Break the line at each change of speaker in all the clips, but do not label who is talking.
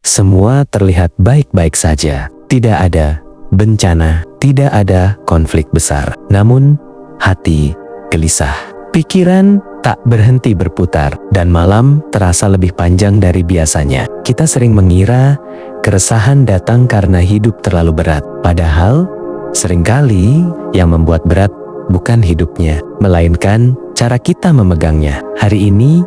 semua terlihat baik-baik saja. Tidak ada bencana, tidak ada konflik besar. Namun, hati gelisah. Pikiran tak berhenti berputar, dan malam terasa lebih panjang dari biasanya. Kita sering mengira keresahan datang karena hidup terlalu berat. Padahal, seringkali yang membuat berat bukan hidupnya, melainkan cara kita memegangnya. Hari ini,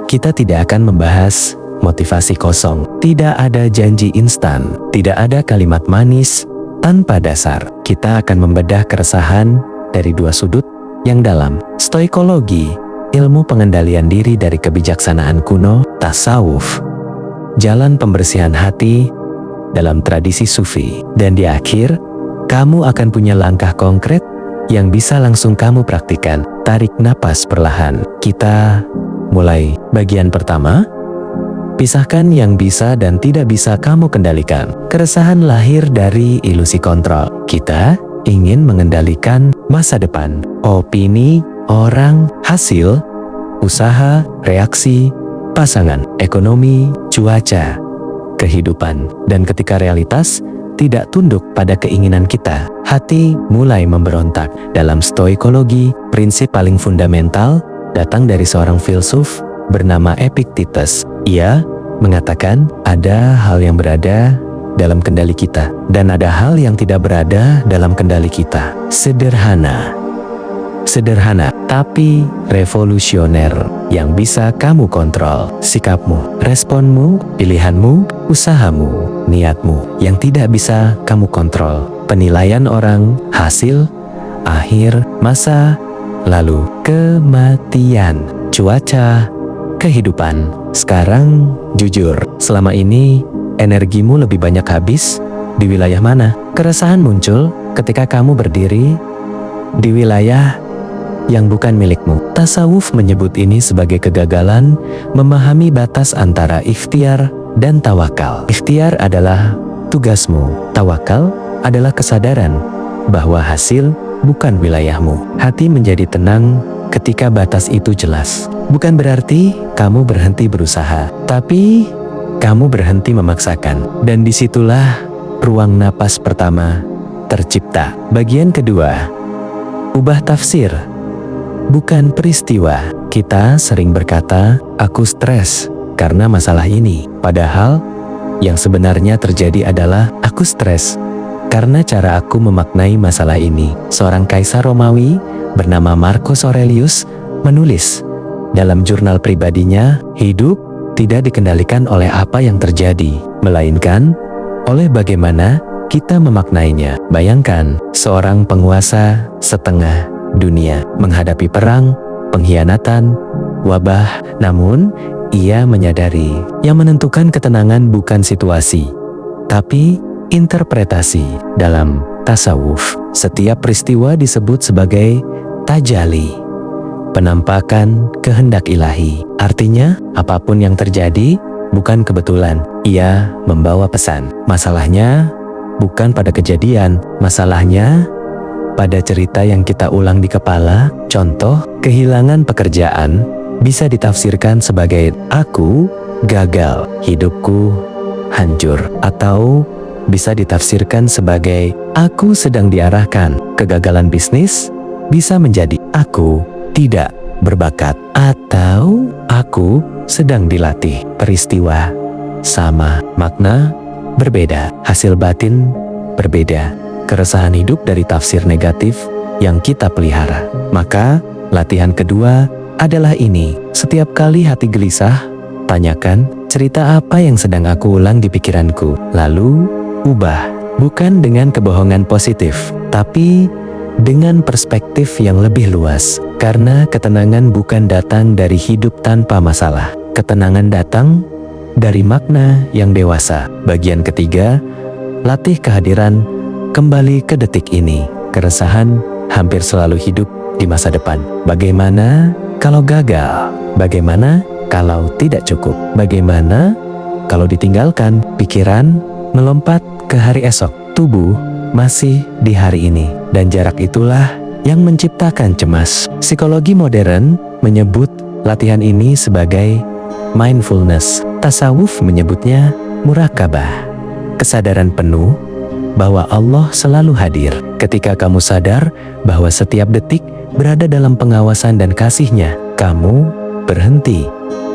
kita tidak akan membahas motivasi kosong. Tidak ada janji instan, tidak ada kalimat manis tanpa dasar. Kita akan membedah keresahan dari dua sudut yang dalam. Stoikologi, ilmu pengendalian diri dari kebijaksanaan kuno. Tasawuf, jalan pembersihan hati dalam tradisi sufi. Dan di akhir, kamu akan punya langkah konkret yang bisa langsung kamu praktikkan. Tarik napas perlahan. Kita mulai bagian pertama. Pisahkan yang bisa dan tidak bisa kamu kendalikan. Keresahan lahir dari ilusi kontrol. Kita ingin mengendalikan masa depan, opini orang, hasil, usaha, reaksi, pasangan, ekonomi, cuaca, kehidupan. Dan ketika realitas tidak tunduk pada keinginan kita, hati mulai memberontak. Dalam stoikologi, prinsip paling fundamental datang dari seorang filsuf bernama Epictetus. Ia mengatakan ada hal yang berada dalam kendali kita dan ada hal yang tidak berada dalam kendali kita. Sederhana, tapi revolusioner. Yang bisa kamu kontrol sikapmu, responmu, pilihanmu, usahamu, niatmu. Yang tidak bisa kamu kontrol penilaian orang, hasil, akhir, masa, lalu kematian, cuaca, kehidupan. Sekarang, jujur, selama ini energimu lebih banyak habis di wilayah mana? Keresahan muncul ketika kamu berdiri di wilayah yang bukan milikmu. Tasawuf menyebut ini sebagai kegagalan memahami batas antara ikhtiar dan tawakal. Ikhtiar adalah tugasmu, tawakal adalah kesadaran bahwa hasil bukan wilayahmu. Hati menjadi tenang ketika batas itu jelas. Bukan berarti kamu berhenti berusaha, tapi kamu berhenti memaksakan. Dan disitulah ruang napas pertama tercipta. Bagian kedua, ubah tafsir, bukan peristiwa. Kita sering berkata, aku stres karena masalah ini. Padahal, yang sebenarnya terjadi adalah, aku stres karena cara aku memaknai masalah ini. Seorang kaisar Romawi bernama Marcus Aurelius menulis dalam jurnal pribadinya, hidup tidak dikendalikan oleh apa yang terjadi, melainkan oleh bagaimana kita memaknainya. Bayangkan, seorang penguasa setengah dunia menghadapi perang, pengkhianatan, wabah, namun ia menyadari yang menentukan ketenangan bukan situasi, tapi interpretasi. Dalam tasawuf, setiap peristiwa disebut sebagai tajali, penampakan kehendak ilahi. Artinya, apapun yang terjadi bukan kebetulan, ia membawa pesan. Masalahnya bukan pada kejadian, masalahnya pada cerita yang kita ulang di kepala. Contoh, kehilangan pekerjaan bisa ditafsirkan sebagai aku gagal, hidupku hancur, atau bisa ditafsirkan sebagai aku sedang diarahkan. Kegagalan bisnis bisa menjadi aku tidak berbakat, atau aku sedang dilatih. Peristiwa sama, makna berbeda, hasil batin berbeda. Keresahan hidup dari tafsir negatif yang kita pelihara. Maka, latihan kedua adalah ini. Setiap kali hati gelisah, tanyakan, cerita apa yang sedang aku ulang di pikiranku? Lalu, ubah. Bukan dengan kebohongan positif, tapi dengan perspektif yang lebih luas. Karena ketenangan bukan datang dari hidup tanpa masalah. Ketenangan datang dari makna yang dewasa. Bagian ketiga, latih kehadiran kembali ke detik ini. Keresahan hampir selalu hidup di masa depan. Bagaimana kalau gagal? Bagaimana kalau tidak cukup? Bagaimana kalau ditinggalkan? Pikiran melompat ke hari esok. Tubuh masih di hari ini. Dan jarak itulah yang menciptakan cemas. Psikologi modern menyebut latihan ini sebagai mindfulness. Tasawuf menyebutnya Murakabah, kesadaran penuh bahwa Allah selalu hadir. Ketika kamu sadar bahwa setiap detik berada dalam pengawasan dan kasih-Nya, kamu berhenti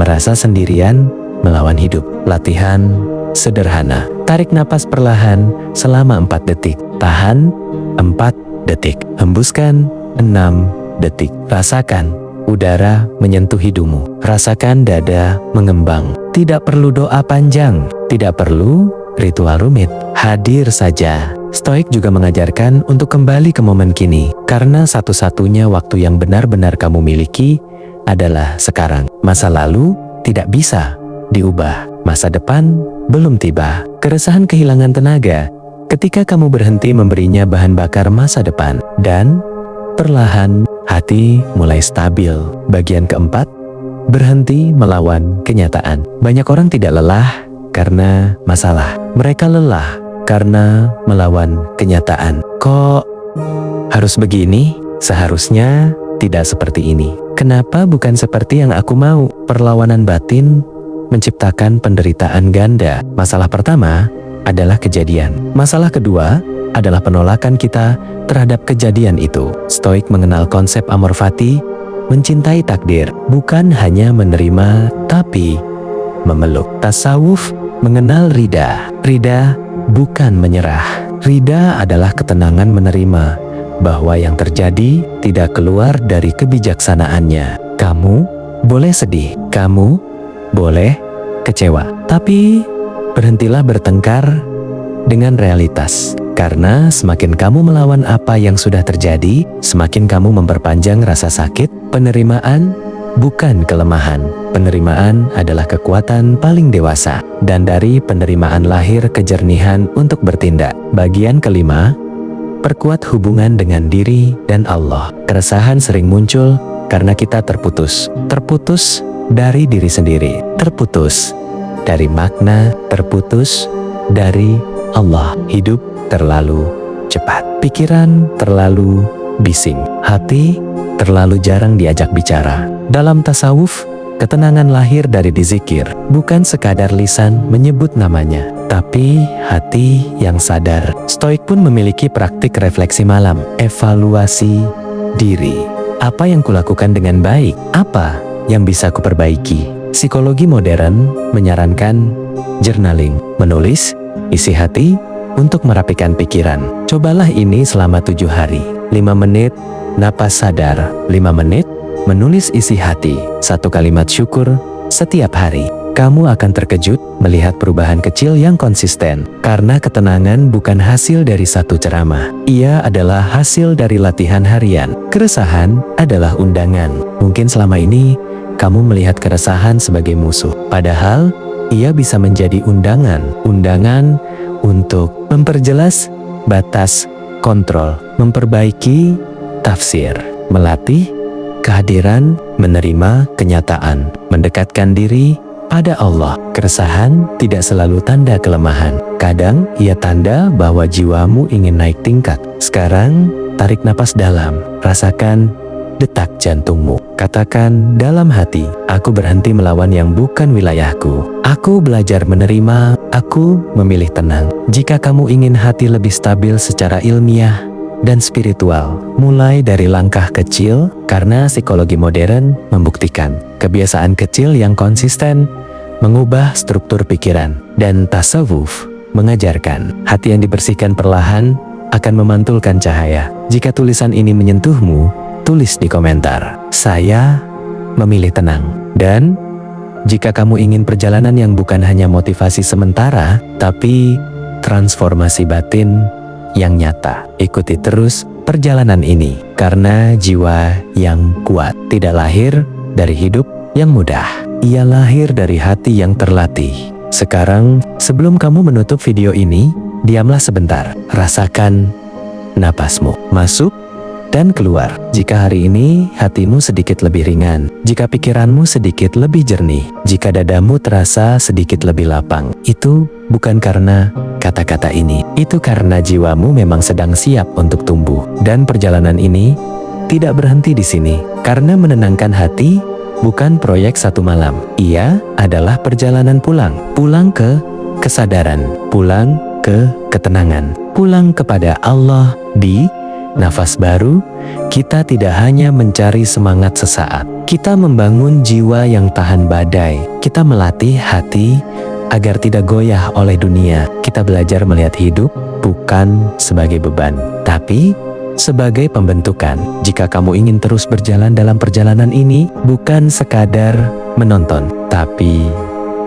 merasa sendirian melawan hidup. Latihan sederhana. Tarik napas perlahan selama 4 detik. Tahan 4 detik. Hembuskan 6 detik. Rasakan udara menyentuh hidungmu. Rasakan dada mengembang. Tidak perlu doa panjang, tidak perlu ritual rumit. Hadir saja. Stoik juga mengajarkan untuk kembali ke momen kini, karena satu-satunya waktu yang benar-benar kamu miliki adalah sekarang. Masa lalu tidak bisa diubah, masa depan belum tiba. Keresahan kehilangan tenaga ketika kamu berhenti memberinya bahan bakar masa depan, dan perlahan hati mulai stabil. Bagian keempat, berhenti melawan kenyataan. Banyak orang tidak lelah karena masalah, mereka lelah karena melawan kenyataan. Kok harus begini? Seharusnya tidak seperti ini. Kenapa bukan seperti yang aku mau? Perlawanan batin menciptakan penderitaan ganda. Masalah pertama adalah kejadian. Masalah kedua adalah penolakan kita terhadap kejadian itu. Stoik mengenal konsep amor fati, mencintai takdir, bukan hanya menerima, tapi memeluk. Tasawuf mengenal rida. Rida bukan menyerah. Rida adalah ketenangan menerima bahwa yang terjadi tidak keluar dari kebijaksanaannya. Kamu boleh sedih, kamu boleh kecewa, tapi berhentilah bertengkar dengan realitas. Karena semakin kamu melawan apa yang sudah terjadi, semakin kamu memperpanjang rasa sakit. Penerimaan bukan kelemahan. Penerimaan adalah kekuatan paling dewasa. Dan dari penerimaan lahir kejernihan untuk bertindak. Bagian kelima, perkuat hubungan dengan diri dan Allah. Keresahan sering muncul karena kita terputus. Terputus dari diri sendiri. Terputus dari makna. Terputus dari Allah. Hidup terlalu cepat. Pikiran terlalu bising. Hati terlalu jarang diajak bicara. Dalam tasawuf, ketenangan lahir dari dizikir, bukan sekadar lisan menyebut namanya, tapi hati yang sadar. Stoik pun memiliki praktik refleksi malam, evaluasi diri. Apa yang kulakukan dengan baik? Apa yang bisa kuperbaiki? Psikologi modern menyarankan journaling, menulis isi hati untuk merapikan pikiran. Cobalah ini selama 7 hari. 5 menit napas sadar, 5 menit menulis isi hati, 1 kalimat syukur setiap hari. Kamu akan terkejut melihat perubahan kecil yang konsisten. Karena ketenangan bukan hasil dari satu ceramah. Ia adalah hasil dari latihan harian. Keresahan adalah undangan. Mungkin selama ini kamu melihat keresahan sebagai musuh. Padahal ia bisa menjadi undangan. Undangan untuk memperjelas batas kontrol, memperbaiki tafsir, melatih kehadiran, menerima kenyataan, mendekatkan diri pada Allah. Keresahan tidak selalu tanda kelemahan. Kadang ia tanda bahwa jiwamu ingin naik tingkat. Sekarang tarik napas dalam, rasakan detak jantungmu. Katakan dalam hati, aku berhenti melawan yang bukan wilayahku. Aku belajar menerima, aku memilih tenang. Jika kamu ingin hati lebih stabil secara ilmiah dan spiritual, mulai dari langkah kecil, karena psikologi modern membuktikan kebiasaan kecil yang konsisten mengubah struktur pikiran. Dan tasawuf mengajarkan hati yang dibersihkan perlahan akan memantulkan cahaya. Jika tulisan ini menyentuhmu, tulis di komentar, saya memilih tenang. Dan jika kamu ingin perjalanan yang bukan hanya motivasi sementara, tapi transformasi batin yang nyata, ikuti terus perjalanan ini. Karena jiwa yang kuat tidak lahir dari hidup yang mudah. Ia lahir dari hati yang terlatih. Sekarang, sebelum kamu menutup video ini, diamlah sebentar. Rasakan napasmu masuk dan keluar. Jika hari ini hatimu sedikit lebih ringan, jika pikiranmu sedikit lebih jernih, jika dadamu terasa sedikit lebih lapang, itu bukan karena kata-kata ini. Itu karena jiwamu memang sedang siap untuk tumbuh. Dan perjalanan ini tidak berhenti di sini. Karena menenangkan hati bukan proyek satu malam. Ia adalah perjalanan pulang. Pulang ke kesadaran, pulang ke ketenangan, pulang kepada Allah. Di nafas baru, kita tidak hanya mencari semangat sesaat, kita membangun jiwa yang tahan badai. Kita melatih hati agar tidak goyah oleh dunia. Kita belajar melihat hidup bukan sebagai beban, tapi sebagai pembentukan. Jika kamu ingin terus berjalan dalam perjalanan ini, bukan sekadar menonton, tapi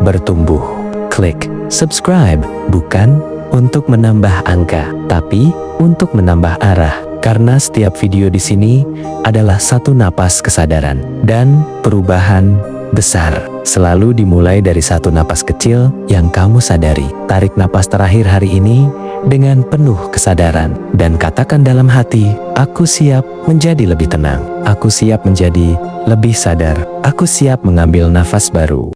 bertumbuh. Klik subscribe, bukan untuk menambah angka, tapi untuk menambah arah. Karena setiap video di sini adalah satu napas kesadaran dan perubahan besar. Selalu dimulai dari satu napas kecil yang kamu sadari. Tarik napas terakhir hari ini dengan penuh kesadaran dan katakan dalam hati, aku siap menjadi lebih tenang. Aku siap menjadi lebih sadar. Aku siap mengambil nafas baru.